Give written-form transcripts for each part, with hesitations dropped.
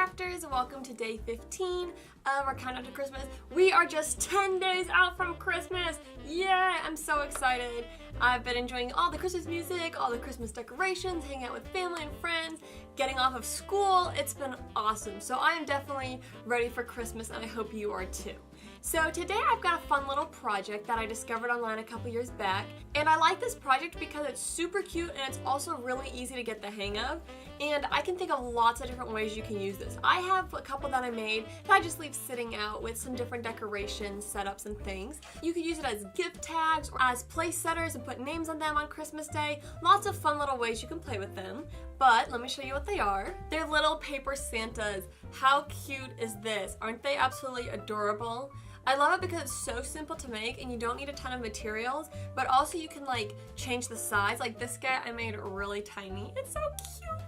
crafters, welcome to day 15 of our countdown to Christmas. We are just 10 days out from Christmas. Yeah, I'm so excited. I've been enjoying all the Christmas music, all the Christmas decorations, hanging out with family and friends, getting off of school. It's been awesome. So I am definitely ready for Christmas, and I hope you are too. So today I've got a fun little project that I discovered online a couple years back, and I like this project because it's super cute and it's also really easy to get the hang of, and I can think of lots of different ways you can use this. I have a couple that I made that I just leave sitting out with some different decorations, setups, and things. You could use it as gift tags or as place setters and put names on them on Christmas Day. Lots of fun little ways you can play with them, but let me show you what they are. They're little paper Santas. How cute is this? Aren't they absolutely adorable? I love it because it's so simple to make and you don't need a ton of materials, but also you can like change the size. Like this guy I made really tiny. It's so cute.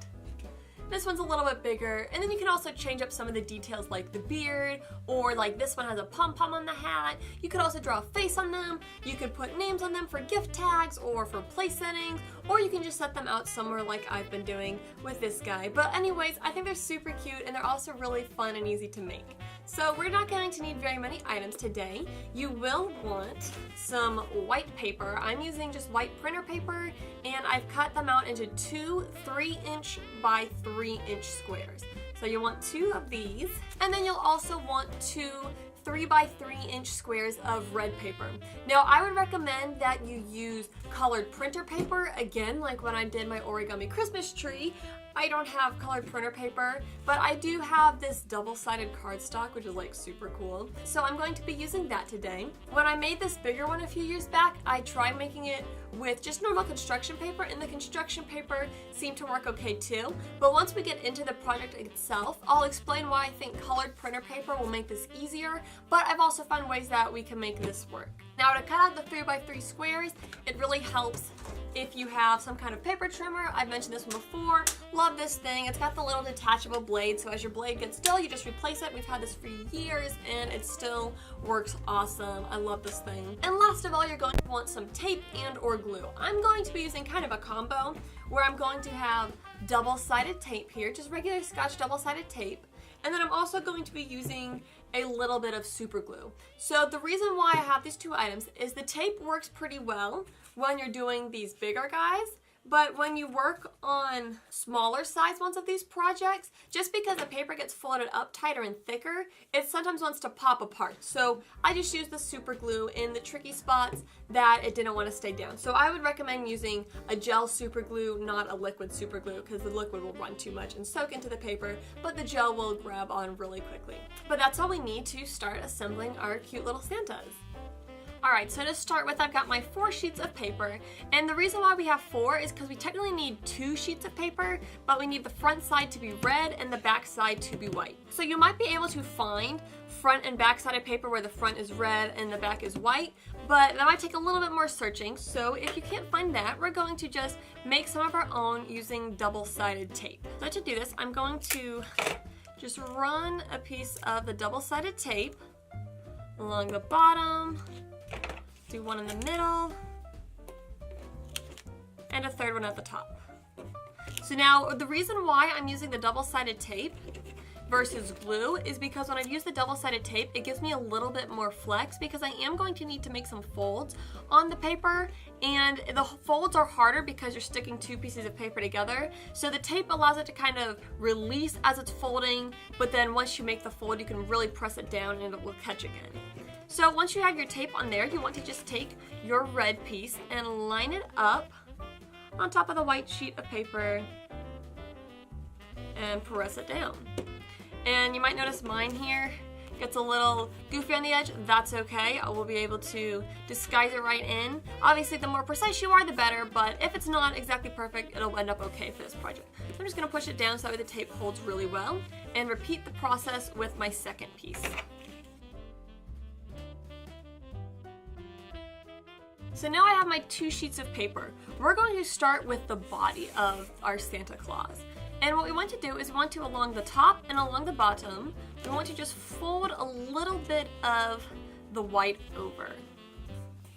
This one's a little bit bigger, and then you can also change up some of the details like the beard, or like this one has a pom-pom on the hat. You could also draw a face on them. You could put names on them for gift tags or for place settings, or you can just set them out somewhere like I've been doing with this guy. But anyways, I think they're super cute and they're also really fun and easy to make. So we're not going to need very many items today. You will want some white paper. I'm using just white printer paper, and I've cut them out into two 3-inch by 3-inch squares. So you'll want two of these, and then you'll also want two 3 by 3-inch squares of red paper. Now I would recommend that you use colored printer paper, again like when I did my origami Christmas tree. I don't have colored printer paper, but I do have this double-sided cardstock, which is like super cool. So I'm going to be using that today. When I made this bigger one a few years back, I tried making it with just normal construction paper, and the construction paper seemed to work okay too. But once we get into the project itself, I'll explain why I think colored printer paper will make this easier, but I've also found ways that we can make this work. Now to cut out the 3 by 3 squares, it really helps if you have some kind of paper trimmer. I've mentioned this one before. Love this thing. It's got the little detachable blade, so as your blade gets dull, you just replace it. We've had this for years and it still works awesome. I love this thing. And last of all, you're going to want some tape and or glue. I'm going to be using kind of a combo where I'm going to have double-sided tape here, just regular Scotch double-sided tape. And then I'm also going to be using a little bit of super glue. So the reason why I have these two items is the tape works pretty well when you're doing these bigger guys, but when you work on smaller size ones of these projects, just because the paper gets folded up tighter and thicker, it sometimes wants to pop apart. So I just used the super glue in the tricky spots that it didn't want to stay down. So I would recommend using a gel super glue, not a liquid super glue, because the liquid will run too much and soak into the paper, but the gel will grab on really quickly. But that's all we need to start assembling our cute little Santas. Alright, so to start with, I've got my 4 sheets of paper, and the reason why we have 4 is because we technically need 2 sheets of paper, but we need the front side to be red and the back side to be white. So you might be able to find front and back sided paper where the front is red and the back is white, but that might take a little bit more searching. So if you can't find that, we're going to just make some of our own using double-sided tape. So to do this, I'm going to just run a piece of the double-sided tape along the bottom, do one in the middle, and a third one at the top. So now the reason why I'm using the double-sided tape versus glue is because when I use the double-sided tape, it gives me a little bit more flex because I am going to need to make some folds on the paper, and the folds are harder because you're sticking 2 pieces of paper together. So the tape allows it to kind of release as it's folding, but then once you make the fold, you can really press it down and it will catch again. So once you have your tape on there, you want to just take your red piece and line it up on top of the white sheet of paper and press it down. And you might notice mine here gets a little goofy on the edge. That's okay. I will be able to disguise it right in. Obviously, the more precise you are, the better, but if it's not exactly perfect, it'll end up okay for this project. So I'm just gonna push it down so that way the tape holds really well, and repeat the process with my second piece. So now I have my 2 sheets of paper. We're going to start with the body of our Santa Claus. And what we want to do is we want to, along the top and along the bottom, we want to just fold a little bit of the white over.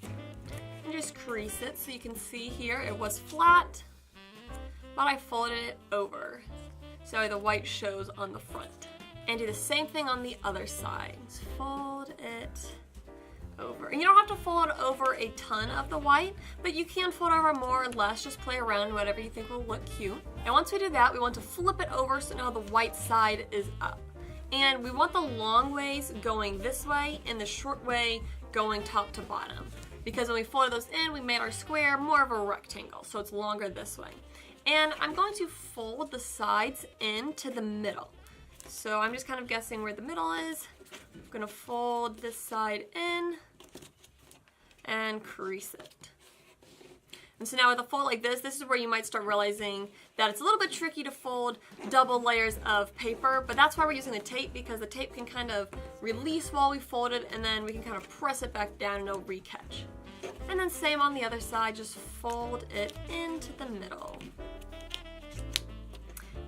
And just crease it so you can see here it was flat, but I folded it over. so the white shows on the front. And do the same thing on the other side. Just fold it over. And you don't have to fold over a ton of the white, but you can fold over more or less. Just play around, whatever you think will look cute. And once we do that, we want to flip it over so now the white side is up. And we want the long ways going this way and the short way going top to bottom. Because when we folded those in, we made our square more of a rectangle, so it's longer this way. And I'm going to fold the sides into the middle. So I'm just kind of guessing where the middle is. I'm gonna fold this side in and crease it. And so now with a fold like this is where you might start realizing that it's a little bit tricky to fold double layers of paper, but that's why we're using the tape, because the tape can kind of release while we fold it, and then we can kind of press it back down and it'll re-catch. And then same on the other side, just fold it into the middle.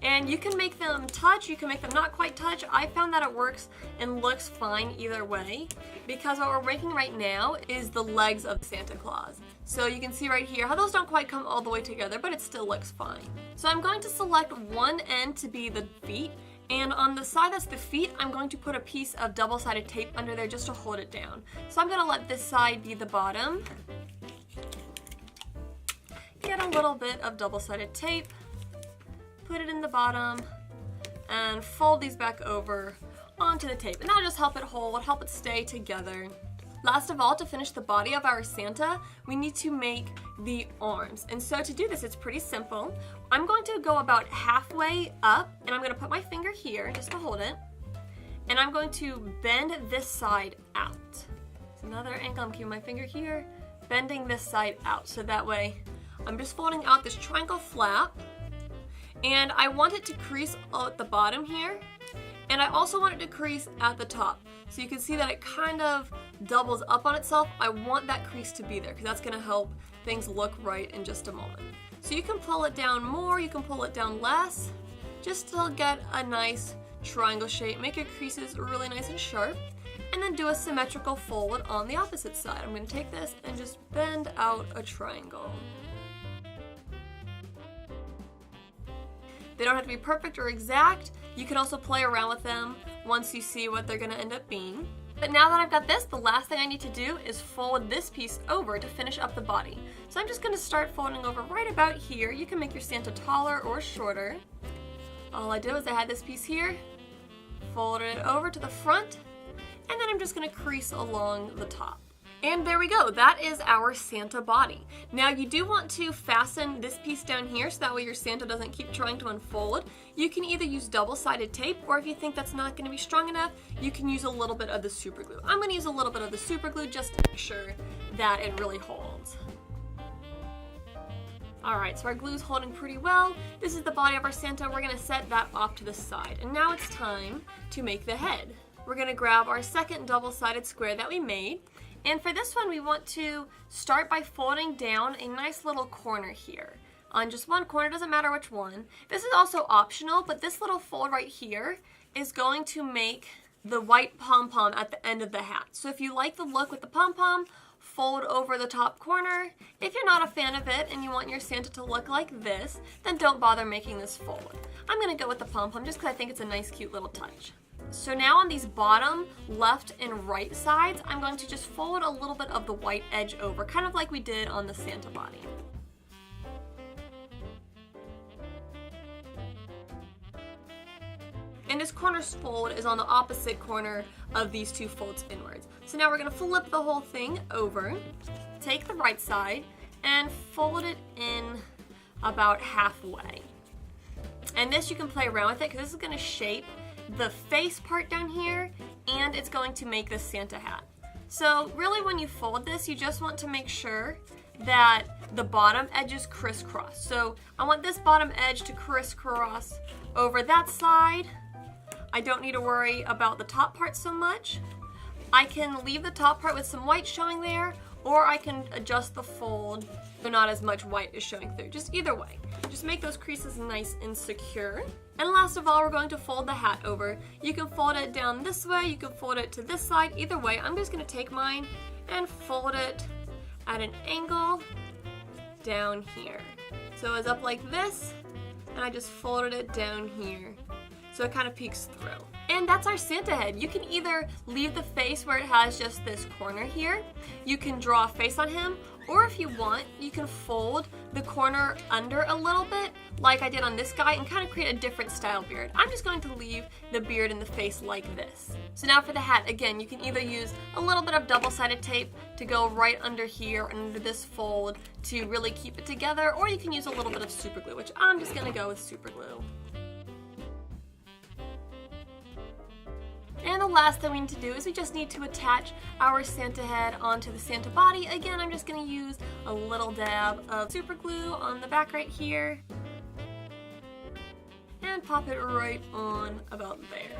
And you can make them touch, you can make them not quite touch. I found that it works and looks fine either way, because what we're making right now is the legs of Santa Claus. So you can see right here how those don't quite come all the way together, but it still looks fine. So I'm going to select one end to be the feet, and on the side that's the feet, I'm going to put a piece of double-sided tape under there just to hold it down. So I'm gonna let this side be the bottom. Get a little bit of double-sided tape, put it in the bottom, and fold these back over onto the tape. And that'll just help it hold, help it stay together. Last of all, to finish the body of our Santa, we need to make the arms. And so to do this, it's pretty simple. I'm going to go about halfway up, and I'm gonna put my finger here just to hold it. And I'm going to bend this side out. So another angle, I'm keeping my finger here, bending this side out. So that way, I'm just folding out this triangle flap. And I want it to crease at the bottom here, and I also want it to crease at the top. So you can see that it kind of doubles up on itself. I want that crease to be there because that's gonna help things look right in just a moment. So you can pull it down more, you can pull it down less, just to get a nice triangle shape. Make your creases really nice and sharp, and then do a symmetrical fold on the opposite side. I'm gonna take this and just bend out a triangle. They don't have to be perfect or exact. You can also play around with them once you see what they're gonna end up being. But now that I've got this, the last thing I need to do is fold this piece over to finish up the body. So I'm just gonna start folding over right about here. You can make your Santa taller or shorter. All I did was I had this piece here, folded it over to the front, and then I'm just gonna crease along the top. And there we go, that is our Santa body. Now you do want to fasten this piece down here so that way your Santa doesn't keep trying to unfold. You can either use double-sided tape, or if you think that's not gonna be strong enough, you can use a little bit of the super glue. I'm gonna use a little bit of the super glue just to make sure that it really holds. Alright, so our glue's holding pretty well. This is the body of our Santa. We're gonna set that off to the side. And now it's time to make the head. We're gonna grab our second double-sided square that we made. And for this one, we want to start by folding down a nice little corner here. On just one corner, doesn't matter which one. This is also optional, but this little fold right here is going to make the white pom-pom at the end of the hat. So if you like the look with the pom-pom, fold over the top corner. If you're not a fan of it and you want your Santa to look like this, then don't bother making this fold. I'm gonna go with the pom-pom just because I think it's a nice, cute little touch. So now on these bottom left and right sides, I'm going to just fold a little bit of the white edge over, kind of like we did on the Santa body. And this corner fold is on the opposite corner of these two folds inwards. So now we're gonna flip the whole thing over, take the right side, and fold it in about halfway. And this you can play around with it because this is gonna shape the face part down here, and it's going to make the Santa hat. So really when you fold this, you just want to make sure that the bottom edges crisscross. So I want this bottom edge to crisscross over that side. I don't need to worry about the top part so much. I can leave the top part with some white showing there, or I can adjust the fold so not as much white is showing through. Just either way. Just make those creases nice and secure. And last of all, we're going to fold the hat over. You can fold it down this way, you can fold it to this side. Either way, I'm just gonna take mine and fold it at an angle down here. So it's up like this, and I just folded it down here so it kind of peeks through. And that's our Santa head. You can either leave the face where it has just this corner here. You can draw a face on him, or if you want, you can fold the corner under a little bit, like I did on this guy, and kind of create a different style beard. I'm just going to leave the beard in the face like this. So now for the hat, again, you can either use a little bit of double-sided tape to go right under here and under this fold to really keep it together, or you can use a little bit of super glue, which I'm just gonna go with super glue. And the last thing we need to do is we just need to attach our Santa head onto the Santa body. Again, I'm just going to use a little dab of super glue on the back right here and pop it right on about there.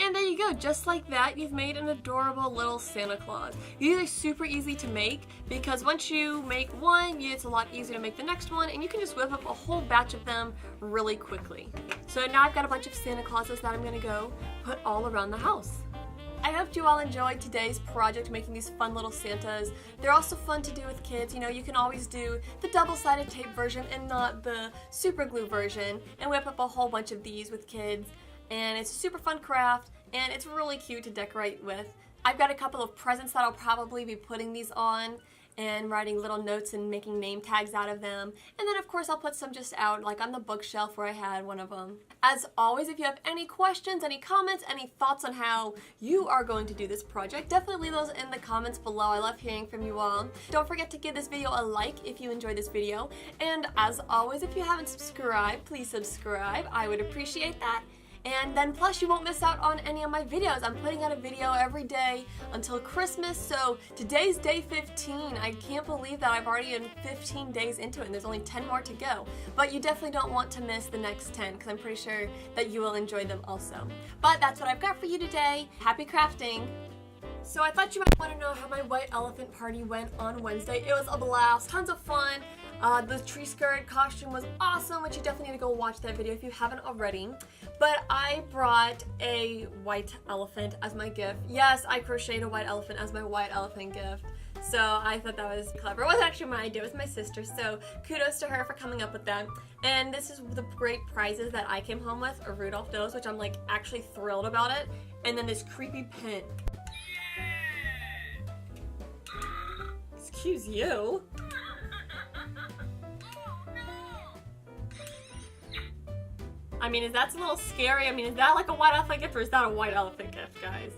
And there you go, just like that, you've made an adorable little Santa Claus. These are super easy to make because once you make one, it's a lot easier to make the next one, and you can just whip up a whole batch of them really quickly. So now I've got a bunch of Santa Clauses that I'm gonna go put all around the house. I hope you all enjoyed today's project, making these fun little Santas. They're also fun to do with kids. You know, you can always do the double-sided tape version and not the super glue version, and whip up a whole bunch of these with kids. And it's a super fun craft, and it's really cute to decorate with. I've got a couple of presents that I'll probably be putting these on and writing little notes and making name tags out of them. And then of course I'll put some just out, like on the bookshelf where I had one of them. As always, if you have any questions, any comments, any thoughts on how you are going to do this project, definitely leave those in the comments below. I love hearing from you all. Don't forget to give this video a like if you enjoyed this video. And as always, if you haven't subscribed, please subscribe. I would appreciate that. And then plus you won't miss out on any of my videos. I'm putting out a video every day until Christmas, so today's day 15. I can't believe that I've already been 15 days into it and there's only 10 more to go. But you definitely don't want to miss the next 10 because I'm pretty sure that you will enjoy them also. But that's what I've got for you today. Happy crafting! So I thought you might want to know how my white elephant party went on Wednesday. It was a blast, tons of fun. The tree skirt costume was awesome, which you definitely need to go watch that video if you haven't already. But I brought a white elephant as my gift. Yes, I crocheted a white elephant as my white elephant gift. So I thought that was clever. It wasn't actually my idea, it was my sister, so kudos to her for coming up with that. And this is the great prizes that I came home with, a Rudolph nose, which I'm like actually thrilled about it. And then this creepy pin. Excuse you. I mean, is that a little scary? I mean, is that like a white elephant gift or is that a white elephant gift, guys?